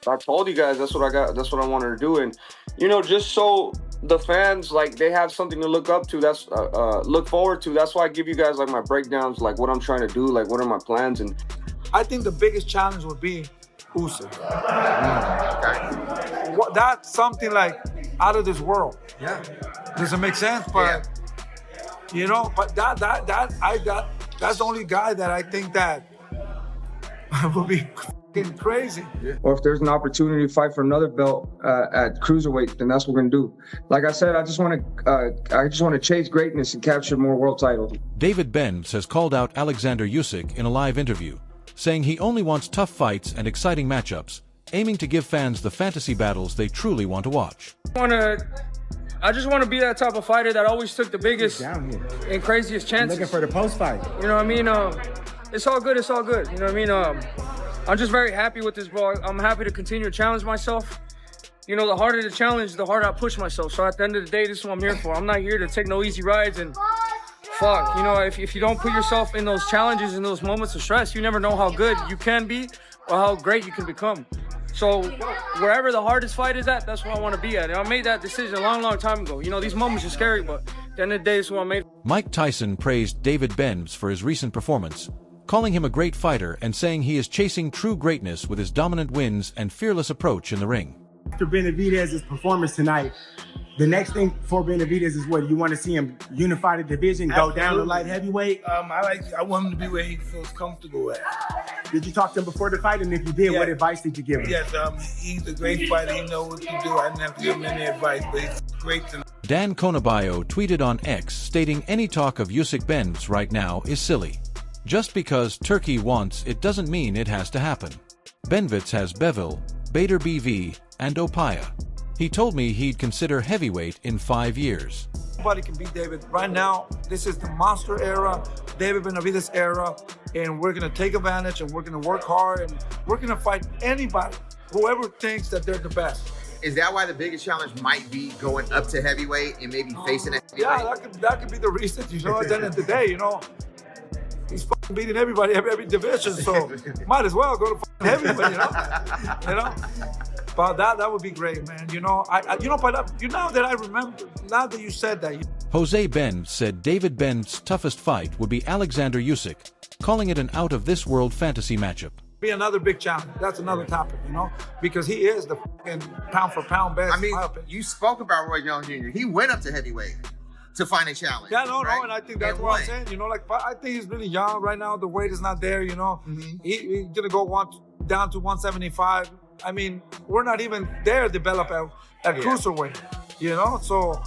I told you guys that's what I got. That's what I wanted to do, and just so the fans like they have something to look up to. That's look forward to. That's why I give you guys like my breakdowns, like what I'm trying to do, like what are my plans. And I think the biggest challenge would be Usyk. That's something like out of this world. Yeah. Does it make sense? But but that's the only guy that I think that would be fucking crazy. Yeah. Or if there's an opportunity to fight for another belt at Cruiserweight, then that's what we're gonna do. Like I said, I just want to chase greatness and capture more world titles. David Benavidez has called out Oleksandr Usyk in a live interview, saying he only wants tough fights and exciting matchups, aiming to give fans the fantasy battles they truly want to watch. I just want to be that type of fighter that always took the biggest and craziest chances. Looking for the post fight. You know what I mean? It's all good. It's all good. You know what I mean? I'm just very happy with this, bro. I'm happy to continue to challenge myself. The harder the challenge, the harder I push myself. So at the end of the day, this is what I'm here for. I'm not here to take no easy rides and fuck. If you don't put yourself in those challenges and those moments of stress, you never know how good you can be or how great you can become. So wherever the hardest fight is at, that's where I want to be at. And I made that decision a long, long time ago. These moments are scary, but at the end of the day, this is what I made. Mike Tyson praised David Benavidez for his recent performance, calling him a great fighter and saying he is chasing true greatness with his dominant wins and fearless approach in the ring. After Benavidez's performance tonight, the next thing for Benavidez is what? You want to see him unify the division, go down to light heavyweight? I want him to be where he feels comfortable at. Did you talk to him before the fight? And if you did, what advice did you give him? Yes, he's a great fighter. He knows what to do. I didn't have to give him any advice, but he's great tonight. Dan Conabayo tweeted on X stating any talk of Usyk Benavidez right now is silly. Just because Turkey wants it doesn't mean it has to happen. Benavidez has Beville, Bader BV, and Opaya. He told me he'd consider heavyweight in 5 years. Nobody can beat David. Right now, this is the monster era, David Benavidez era, and we're going to take advantage and we're going to work hard and we're going to fight anybody, whoever thinks that they're the best. Is that why the biggest challenge might be going up to heavyweight and maybe facing a heavyweight? Yeah, that could be the reason, at the end of the day, he's fucking beating everybody, every division, so might as well go to heavyweight, But that would be great, man. Now that I remember, now that you said that. Jose Benavidez said David Benavidez's toughest fight would be Oleksandr Usyk, calling it an out-of-this-world fantasy matchup. Be another big challenge. That's another topic, because he is the fucking pound-for-pound best. I mean, you spoke about Roy Jones Jr. He went up to heavyweight to find a challenge. Yeah, no, and I think that's what I'm saying. I think he's really young right now. The weight is not there, He's gonna go down to 175. I mean, we're not even there developed at Cruiserweight, So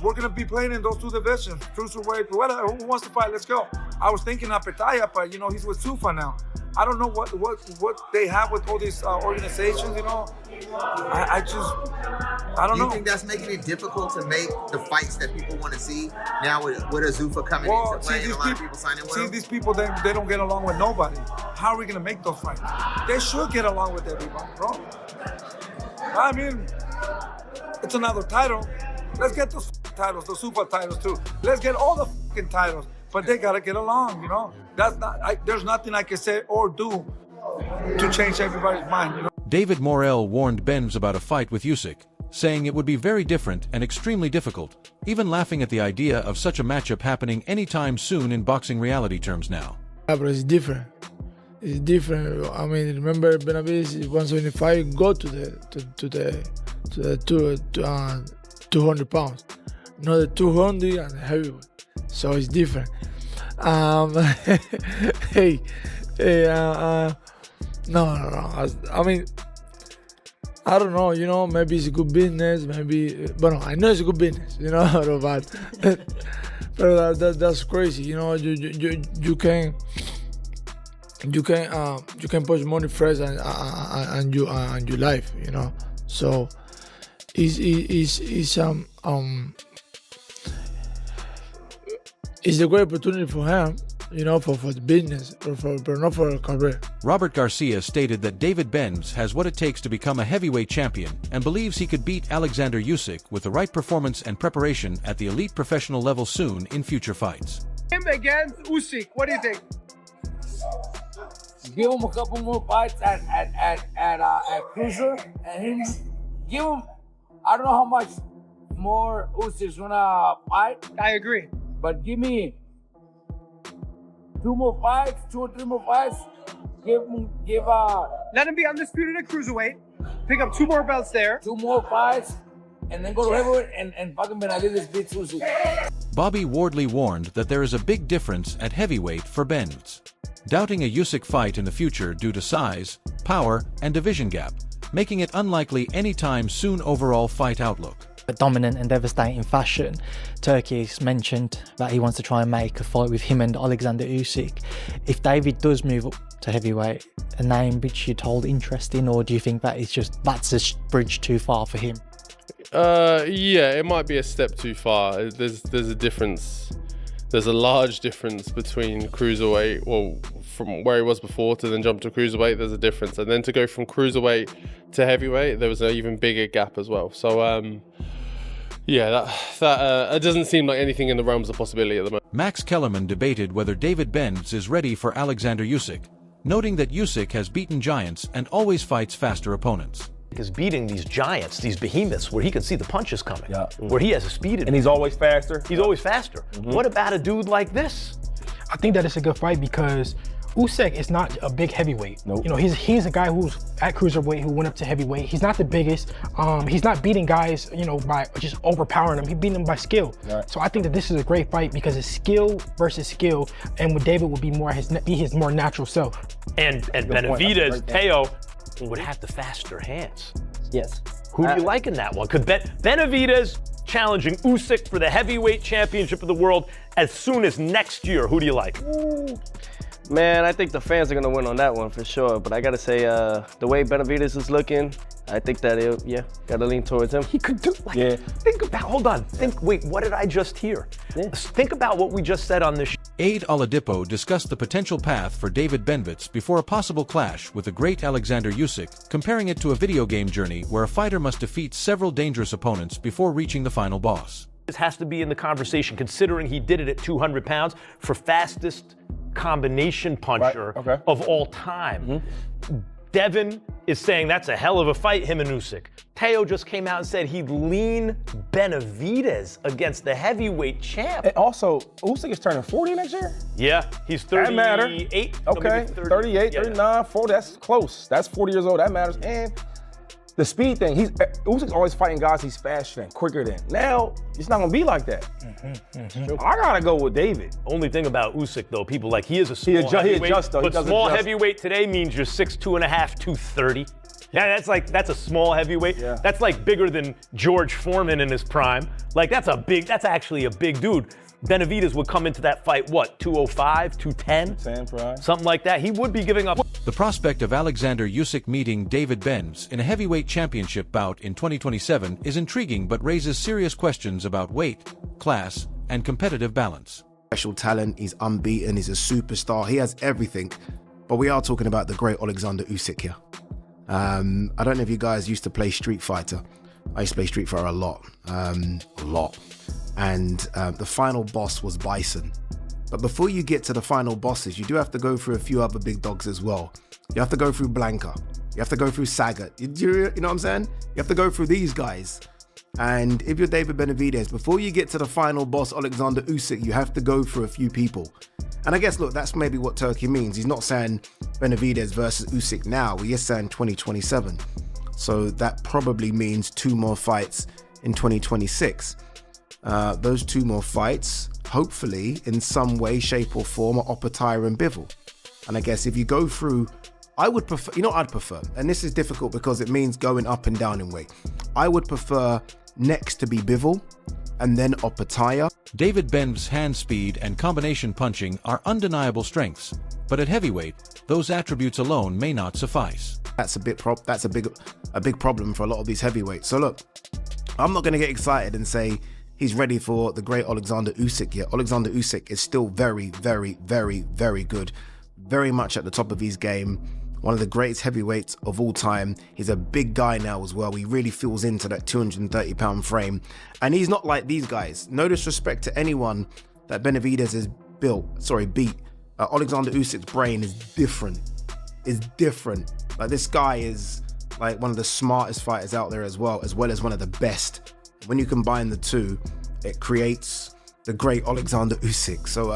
we're gonna be playing in those two divisions, Cruiserweight, whatever. Who wants to fight? Let's go. I was thinking Apetaya, but he's with Sufa now. I don't know what they have with all these organizations, I don't know. Do you think that's making it difficult to make the fights that people want to see now with Azufa coming into play and a lot of people signing well? See, these people, they don't get along with nobody. How are we going to make those fights? They should get along with everybody, bro. I mean, it's another title. Let's get those titles, the super titles too. Let's get all the fucking titles, but they got to get along, There's nothing I can say or do to change everybody's mind, David Morrell warned Benavidez about a fight with Usyk, saying it would be very different and extremely difficult, even laughing at the idea of such a matchup happening anytime soon in boxing reality terms now. Yeah, but it's different. It's different. I mean, remember Benavidez 175 go to the 200 pounds, not the 200 and heavyweight. So it's different. No. I mean, I don't know, maybe it's a good business, but no, I know it's a good business, but that's crazy, you can push money first and your life, so it's a great opportunity for him, for the business, but not for a career. Robert Garcia stated that David Benavidez has what it takes to become a heavyweight champion and believes he could beat Oleksandr Usyk with the right performance and preparation at the elite professional level soon in future fights. Him against Usyk, what do you think? give him a couple more fights at Cruiser, and him give him. I don't know how much more Usyk's gonna fight. I agree. But give me 2 more fights, 2 or 3 more fights. Let him be undisputed at Cruiserweight. Pick up 2 more belts there. 2 more fights, and then go to heavyweight and fucking Benavidez beats Usyk. Bobby Wardley warned that there is a big difference at heavyweight for Benz, doubting a Usyk fight in the future due to size, power, and division gap, making it unlikely anytime soon overall fight outlook. A dominant and devastating fashion, Turkey has mentioned that he wants to try and make a fight with him and Oleksandr Usyk. If David does move up to heavyweight, a name which you'd hold interest in, or do you think that that's a bridge too far for him? Yeah, it might be a step too far. There's a difference. There's a large difference between Cruiserweight, well, from where he was before to then jump to Cruiserweight, there's a difference. And then to go from Cruiserweight to heavyweight, there was an even bigger gap as well. So, yeah, that doesn't seem like anything in the realms of possibility at the moment. Max Kellerman debated whether David Benz is ready for Oleksandr Usyk, noting that Usyk has beaten giants and always fights faster opponents. Is beating these giants, these behemoths, where he can see the punches coming, where he has a speed and he's always faster. He's always faster. What about a dude like this? I think that it's a good fight because Usyk is not a big heavyweight. Nope. You know, he's a guy who's at cruiserweight who went up to heavyweight. He's not the biggest. He's not beating guys, you know, by just overpowering them. He's beating them by skill. Right. So I think that this is a great fight because it's skill versus skill, and with David would be his more natural self. And Benavidez, Teo would have the faster hands. Yes. Who do you like in that one? Could Benavidez challenging Usyk for the heavyweight championship of the world as soon as next year? Who do you like? Man, I think the fans are gonna win on that one for sure. But I gotta say, the way Benavidez is looking, I think that gotta lean towards him. He could do wait, what did I just hear? Yeah. Think about what we just said on this. Aid Oladipo discussed the potential path for David Benavidez before a possible clash with the great Oleksandr Usyk, comparing it to a video game journey where a fighter must defeat several dangerous opponents before reaching the final boss. This has to be in the conversation, considering he did it at 200 pounds for fastest combination puncher of all time. Devin is saying that's a hell of a fight, him and Usyk. Teo just came out and said he'd lean Benavidez against the heavyweight champ. And also, Usyk is turning 40 next year? Yeah, he's 38. That matters. Okay, 38, 39, 40, that's close. That's 40 years old, that matters. And the speed thing, Usyk's always fighting guys he's faster than, quicker than. Now, it's not gonna be like that. I gotta go with David. Only thing about Usyk though, people like he is a small heavyweight, he adjusts, though. But small heavyweight today means you're 6'2.5", 230. Yeah, that's a small heavyweight. Yeah. That's like bigger than George Foreman in his prime. Like that's actually a big dude. Benavidez would come into that fight, what, 205, 210? Something like that. He would be giving up. The prospect of Oleksandr Usyk meeting David Benz in a heavyweight championship bout in 2027 is intriguing but raises serious questions about weight, class, and competitive balance. Special talent, he's unbeaten, he's a superstar, he has everything. But we are talking about the great Oleksandr Usyk here. I don't know if you guys used to play Street Fighter. I used to play Street Fighter a lot. And the final boss was Bison. But before you get to the final bosses, you do have to go through a few other big dogs as well. You have to go through Blanca. You have to go through Sagat. You know what I'm saying? You have to go through these guys. And if you're David Benavidez, before you get to the final boss, Oleksandr Usyk, you have to go through a few people. And I guess, look, that's maybe what Turkey means. He's not saying Benavidez versus Usyk now. He is saying 2027. So that probably means 2 more fights in 2026. Those 2 more fights, hopefully, in some way, shape or form, are Opetaya and Bivol. And I guess if you go through, I would prefer, you know what I'd prefer? And this is difficult because it means going up and down in weight. I would prefer next to be Bivol and then Opetaya. David Benz's hand speed and combination punching are undeniable strengths, but at heavyweight, those attributes alone may not suffice. That's a big problem for a lot of these heavyweights. So look, I'm not going to get excited and say he's ready for the great Oleksandr Usyk yet. Oleksandr Usyk is still very, very, very, very good. Very much at the top of his game. One of the greatest heavyweights of all time. He's a big guy now as well. He really feels into that 230-pound frame. And he's not like these guys. No disrespect to anyone that Benavidez has beat. Oleksandr Usyk's brain is different. is different. Like, this guy is like one of the smartest fighters out there as well as one of the best. When you combine the two, it creates the great Oleksandr Usyk. So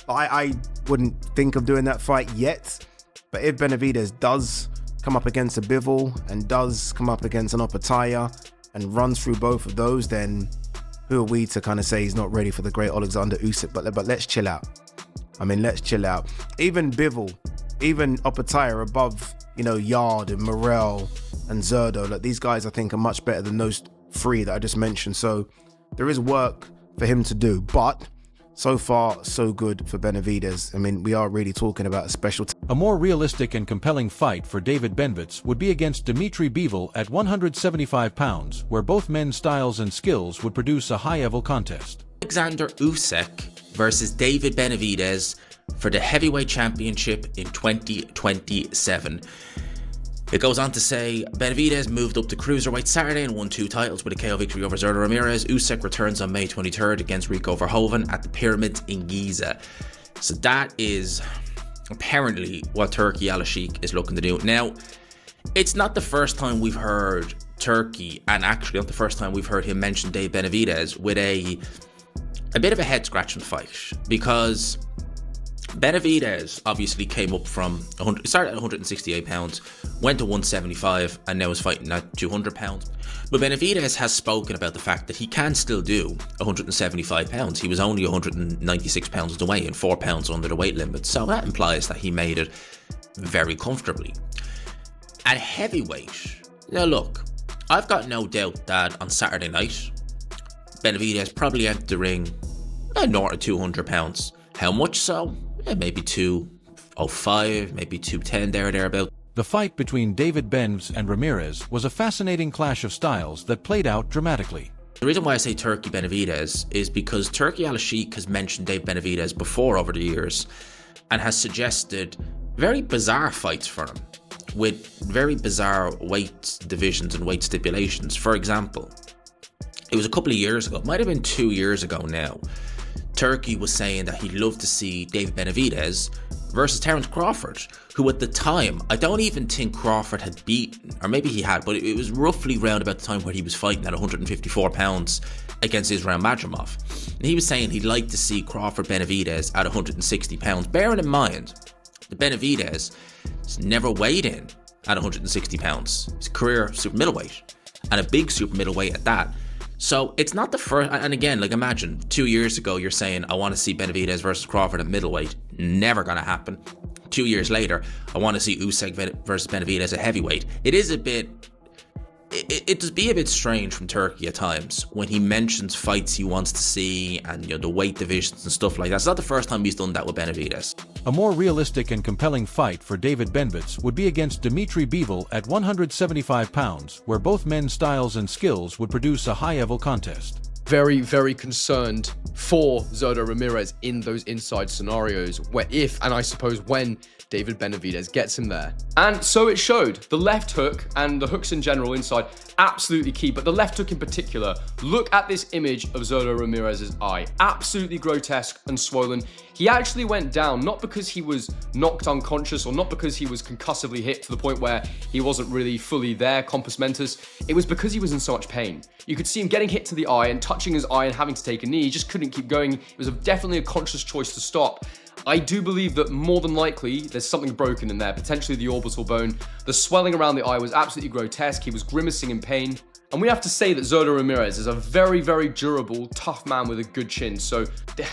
I wouldn't think of doing that fight yet, but if Benavidez does come up against a Bivol and does come up against an Opetaya and runs through both of those, then who are we to kind of say he's not ready for the great Oleksandr Usyk? But let's chill out. I mean, let's chill out. Even Bivol, even Opetaya above, you know, Yard and Morel and Zerdo. Like, these guys, I think, are much better than those three that I just mentioned. So there is work for him to do, but so far, so good for Benavidez. I mean, we are really talking about a special... A more realistic and compelling fight for David Benavidez would be against Dmitry Bivol at 175 pounds, where both men's styles and skills would produce a high-level contest. Oleksandr Usyk versus David Benavidez for the heavyweight championship in 2027. It goes on to say, Benavidez moved up to Cruiserweight Saturday and won 2 titles with a KO victory over Zerdo Ramirez. Usyk returns on May 23rd against Rico Verhoeven at the Pyramids in Giza. So that is apparently what Turki Usyk is looking to do. Now, it's not the first time we've heard Turki, and actually not the first time we've heard him mention Dave Benavidez with a bit of a head-scratching fight, because Benavidez obviously came up from started at 168 pounds, went to 175, and now is fighting at 200 pounds. But Benavidez has spoken about the fact that he can still do 175 pounds. He was only 196 pounds the weigh and 4 pounds under the weight limit, so that implies that he made it very comfortably. At heavyweight, now look, I've got no doubt that on Saturday night, Benavidez probably entered the ring north of 200 pounds. How much so? Maybe 205, maybe 210, thereabout. The fight between David Benavidez and Ramirez was a fascinating clash of styles that played out dramatically. The reason why I say Turki Benavidez is because Turki Usyk has mentioned Dave Benavidez before over the years and has suggested very bizarre fights for him with very bizarre weight divisions and weight stipulations. For example, it was a couple of years ago, it might have been 2 years ago now, Turki was saying that he'd love to see David Benavidez versus Terence Crawford, who at the time, I don't even think Crawford had beaten, or maybe he had, but it was roughly around about the time where he was fighting at 154 pounds against Israel Madrimov. And he was saying he'd like to see Crawford Benavidez at 160 pounds. Bearing in mind, the Benavidez has never weighed in at 160 pounds. His career super middleweight, and a big super middleweight at that. So it's not the first, and again, like imagine 2 years ago you're saying, I want to see Benavidez versus Crawford at middleweight. Never gonna happen. 2 years later, I want to see Usyk versus Benavidez at heavyweight. It is a bit, it does be a bit strange from Turki at times when he mentions fights he wants to see and, you know, the weight divisions and stuff like that. It's not the first time he's done that with Benavidez. A more realistic and compelling fight for David Benavidez would be against Dmitry Bivol at 175 pounds, where both men's styles and skills would produce a high-level contest. Very, very concerned for Zerdo Ramirez in those inside scenarios where if, and I suppose when, David Benavidez gets him there. And so it showed. The left hook and the hooks in general inside, absolutely key, but the left hook in particular. Look at this image of Zerdo Ramirez's eye. Absolutely grotesque and swollen. He actually went down, not because he was knocked unconscious or not because he was concussively hit to the point where he wasn't really fully there, compos mentis. It was because he was in so much pain. You could see him getting hit to the eye and touching his eye and having to take a knee. He just couldn't keep going. It was definitely a conscious choice to stop. I do believe that more than likely there's something broken in there, potentially the orbital bone. The swelling around the eye was absolutely grotesque. He was grimacing in pain. And we have to say that Zerdo Ramirez is a very, very durable, tough man with a good chin. So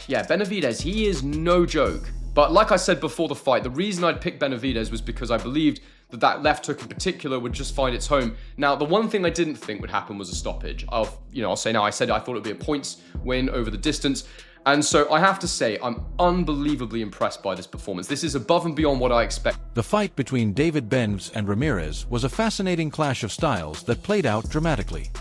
yeah, Benavidez, he is no joke. But like I said before the fight, the reason I'd pick Benavidez was because I believed that that left hook in particular would just find its home. Now, the one thing I didn't think would happen was a stoppage. I'll say now, I said I thought it would be a points win over the distance. And so I have to say, I'm unbelievably impressed by this performance. This is above and beyond what I expect. The fight between David Benavidez and Ramirez was a fascinating clash of styles that played out dramatically.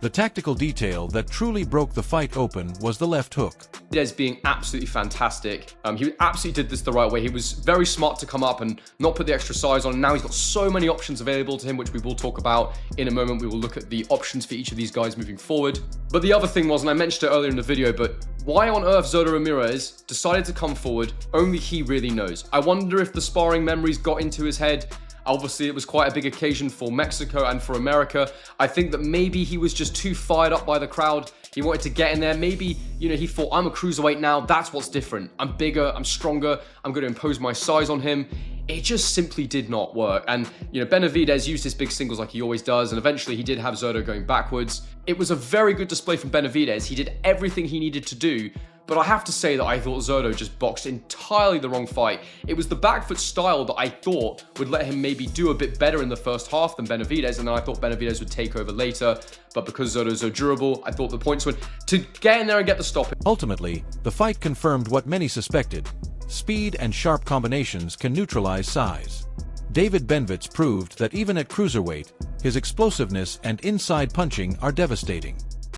The tactical detail that truly broke the fight open was the left hook. Benavidez being absolutely fantastic. He absolutely did this the right way. He was very smart to come up and not put the extra size on. Now he's got so many options available to him, which we will talk about in a moment. We will look at the options for each of these guys moving forward. But the other thing was, and I mentioned it earlier in the video, but Why on earth Zoto Ramirez decided to come forward, only he really knows. I wonder if the sparring memories got into his head. Obviously, it was quite a big occasion for Mexico and for America. I think that maybe he was just too fired up by the crowd. He wanted to get in there. Maybe, he thought, I'm a cruiserweight now. That's what's different. I'm bigger. I'm stronger. I'm going to impose my size on him. It just simply did not work. And, Benavidez used his big singles like he always does. And eventually he did have Zoto going backwards. It was a very good display from Benavidez. He did everything he needed to do. But I have to say that I thought Zoto just boxed entirely the wrong fight. It was the back foot style that I thought would let him maybe do a bit better in the first half than Benavidez, and then I thought Benavidez would take over later. But because Zoto's so durable, I thought the points were to get in there and get the stop. Ultimately, the fight confirmed what many suspected. Speed and sharp combinations can neutralize size. David Benavidez proved that even at cruiserweight, his explosiveness and inside punching are devastating.